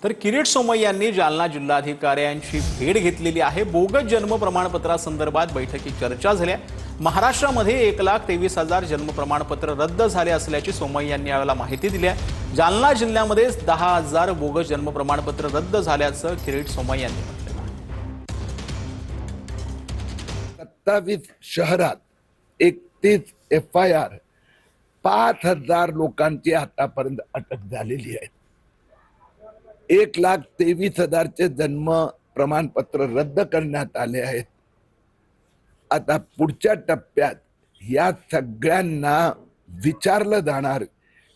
तर किरीट सोमय्यांनी जालना जिल्हाधिकाऱ्यांची भेट घेतलेली आहे। बोगस जन्म प्रमाणपत्रासंदर्भात बैठकीत चर्चा झाली। महाराष्ट्रामध्ये 1,23,000 जन्म प्रमाणपत्र रद्द झाले असल्याची सोमय्यांनी यावेळेला माहिती दिली आहे। जालना जिल्ह्यामध्ये 10,000 बोगस जन्म प्रमाणपत्र रद्द झाल्याचं किरीट सोमय्यांनी म्हटलं आहे। 27 शहरात 31 FIR 5,000 लोकांची आतापर्यंत अटक झालेली आहे। 1,23,000 जन्म प्रमाणपत्र रद्द करण्यात आले आहेत। आता पुढच्या टप्प्यात या सगळ्यांना विचारलं जाणार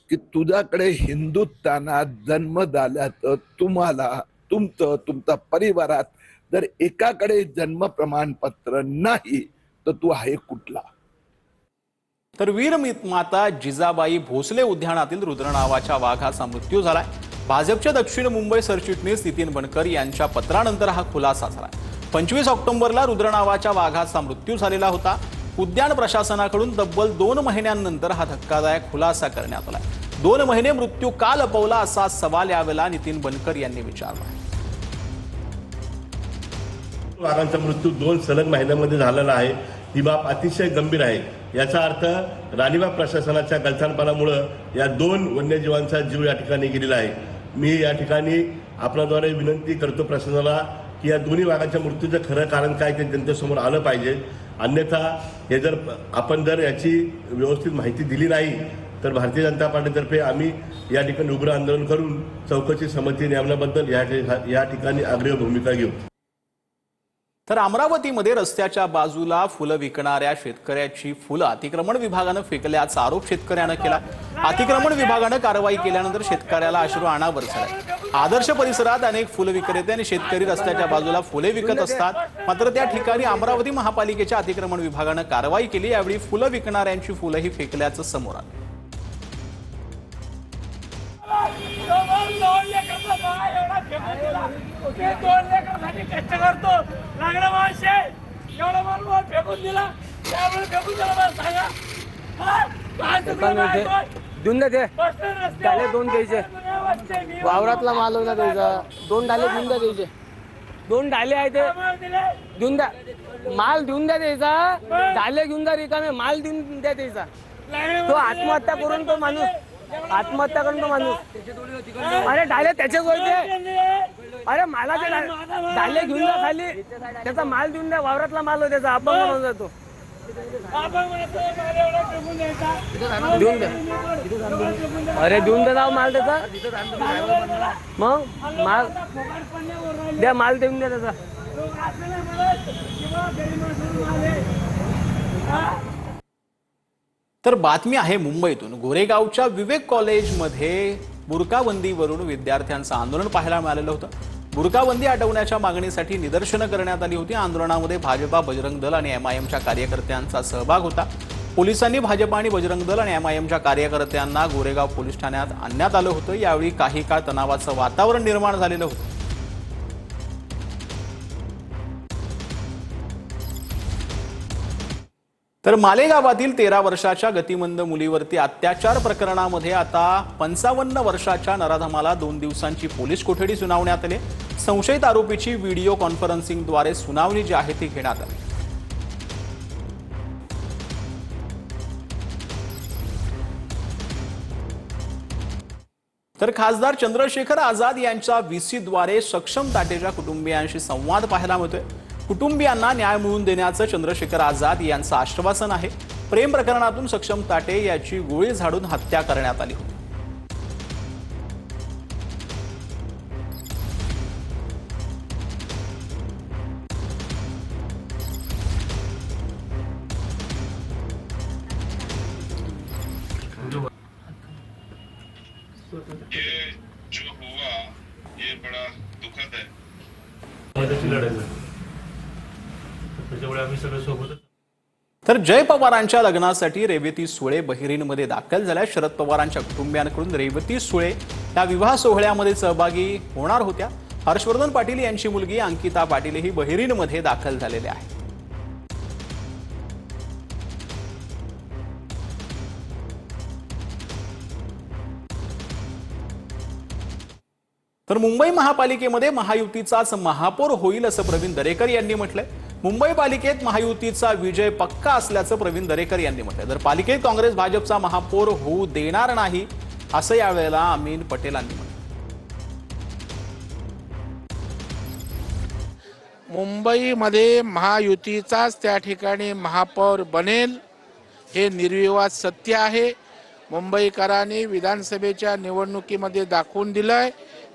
की तुझ्याकडे हिंदुस्थानात जन्म झाल्याचं तुम्हाला तुमच्या परिवारात जर एकाकडे जन्म प्रमाणपत्र नाही तर तू आहे कुठला। तर वीर माता जिजाबाई भोसले उद्यानातील रुद्र नावाच्या वाघाचा मृत्यू झालाय। भाजपचे दक्षिण मुंबई सरचिटणीस नितीन बनकर यांच्या पत्रानंतर हा खुलासा झाला। 25 ऑक्टोबरला रुद्र नावाच्या वाघाचा मृत्यू झालेला होता। उद्यान प्रशासनाकडून तब्बल 2 महिन्यांनंतर हा धक्कादायक खुलासा करण्यात आला। 2 महिने मृत्यू का लपवला असा सवाल यावेळेला नितीन बनकर यांनी विचारला। वाघांचा मृत्यू 2 सलग महिन्यांमध्ये झालेला आहे। ही बाब अतिशय गंभीर आहे। याचा अर्थ राणीबाग प्रशासनाच्या गलथानपणामुळे या 2 वन्यजीवांचा जीव या ठिकाणी गेलेला आहे। मी या ठिकाणी आपल्याद्वारे विनंती करतो प्रशासनाला की या दोन्ही वाघांच्या मृत्यूचं खरं कारण काय ते जनतेसमोर आलं पाहिजे। अन्यथा हे जर आपण याची व्यवस्थित माहिती दिली नाही तर भारतीय जनता पार्टीतर्फे आम्ही या ठिकाणी उग्र आंदोलन करून चौकशी समिती नेमण्याबद्दल या ठिकाणी आग्रही भूमिका घेऊ। तर अमरावतीमध्ये रस्त्याच्या बाजूला फुलं विकणाऱ्या शेतकऱ्याची फुलं अतिक्रमण विभागानं फेकल्याचा आरोप शेतकऱ्यानं केला। अतिक्रमण विभागानं कारवाई केल्यानंतर शेतकऱ्याला अश्रू अनावर झाले। आदर्श परिसरात अनेक फुलं विक्रेते आणि शेतकरी रस्त्याच्या बाजूला फुले विकत असतात, मात्र त्या ठिकाणी अमरावती महापालिकेच्या अतिक्रमण विभागानं कारवाई केली। यावेळी फुलं विकणाऱ्यांची फुलंही फेकल्याचं समोर आलं। देऊन दे डाले 2 द्यायचे, वावरातला माल होता द्यायचा, 2 डाले देऊन द्यायचे, 2 डाले आहे ते देऊन द्या, माल देऊन द्या द्यायचा, डाले घेऊन जा रिकामे, माल देऊन द्या द्यायचा। तो आत्महत्या करून तो माणूस अरे डाले त्याचेच होते, अरे मालाचे डाले घेऊन जा खाली, त्याचा माल देऊन द्या, वावरातला माल होता त्याचा अपंग म्हणून जातो, देऊन द्या, अरे देऊन द्या माल त्याचा, मग माल द्या, माल देऊन द्या त्याचा। तर बातमी आहे मुंबईतून। गोरेगावच्या विवेक कॉलेजमध्ये बुरकाबंदीवरून विद्यार्थ्यांचं आंदोलन पाहायला मिळालेलं होतं। बुरकाबंदी हटवण्याच्या मागणीसाठी निदर्शनं करण्यात आली होती। आंदोलनामध्ये भाजपा, बजरंग दल आणि MIMच्या कार्यकर्त्यांचा सहभाग होता। पोलिसांनी भाजपा आणि बजरंग दल आणि MIMच्या कार्यकर्त्यांना गोरेगाव पोलीस ठाण्यात आणण्यात आलं होतं। यावेळी काही काळ तणावाचं वातावरण निर्माण झालेलं होतं। तर मालेगावातील 13 वर्षाच्या गतिमंद मुलीवरती अत्याचार प्रकरणामध्ये आता 55 वर्षाच्या नराधमाला 2 दिवसांची पोलीस कोठडी सुनावण्यात आली। संशयित आरोपीची व्हिडिओ कॉन्फरन्सिंगद्वारे सुनावणी जी आहे ती घेण्यात आली। तर खासदार चंद्रशेखर आझाद यांच्या VCद्वारे सक्षम ताटेच्या कुटुंबियांशी संवाद पाहायला मिळतोय। कुटुंबियांना न्याय मिळवून देण्याचं चंद्रशेखर आझाद यांचं आश्वासन आहे। प्रेम प्रकरणातून सक्षम ताटे याची गोळी झाडून हत्या करण्यात आली होती। ये जो हुआ ये बड़ा दुखद है। तर जय पवारांच्या लग्नासाठी रेवती सुळे बहिरीनमध्ये दाखल झाल्या। शरद पवारांच्या कुटुंबियांकडून रेवती सुळे या विवाह सोहळ्यामध्ये सहभागी होणार होत्या। हर्षवर्धन पाटील यांची मुलगी अंकिता पाटीलही बहिरीनमध्ये दाखल झालेले आहेत। तर मुंबई महापालिकेमध्ये महायुतीचाच महापौर होईल असं प्रवीण दरेकर यांनी म्हटलंय. मुंबई पालिकेत महायुतीचा विजय पक्का असल्याचं प्रवीण दरेकर यांनी म्हटलंय. तर पालिकेत काँग्रेस भाजपचा महापौर होऊ देणार नाही असं यावेळेला अमीन पटेलांनी म्हटलं. मुंबईमध्ये महायुतीचाच त्या ठिकाणी महापौर बनेल हे निर्विवाद सत्य आहे. मुंबईकरांनी विधानसभेच्या निवडणुकीमध्ये दाखवून दिलंय.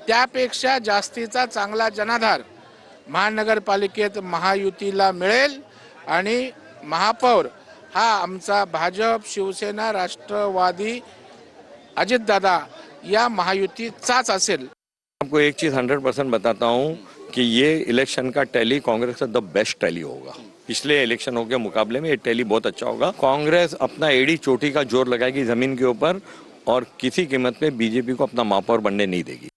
त्यापेक्षा जास्तीचा चांगला जनाधार महानगरपालिकेत महायुतीला मिळेल आणि महापौर हा आमचा भाजप, शिवसेना, राष्ट्रवादी, अजितदादा या महायुतीचाच असेल. आपको एक चीज 100% बताता हूँ कि ये इलेक्शन का टैली कांग्रेस का द बेस्ट टैली होगा. पिछले इलेक्शनों के मुकाबले में ये टैली बहुत अच्छा होगा. कांग्रेस अपना एड़ी चोटी का जोर लगाएगी जमीन के ऊपर और किसी कीमत पे बीजेपी को अपना महापौर बनने नहीं देगी.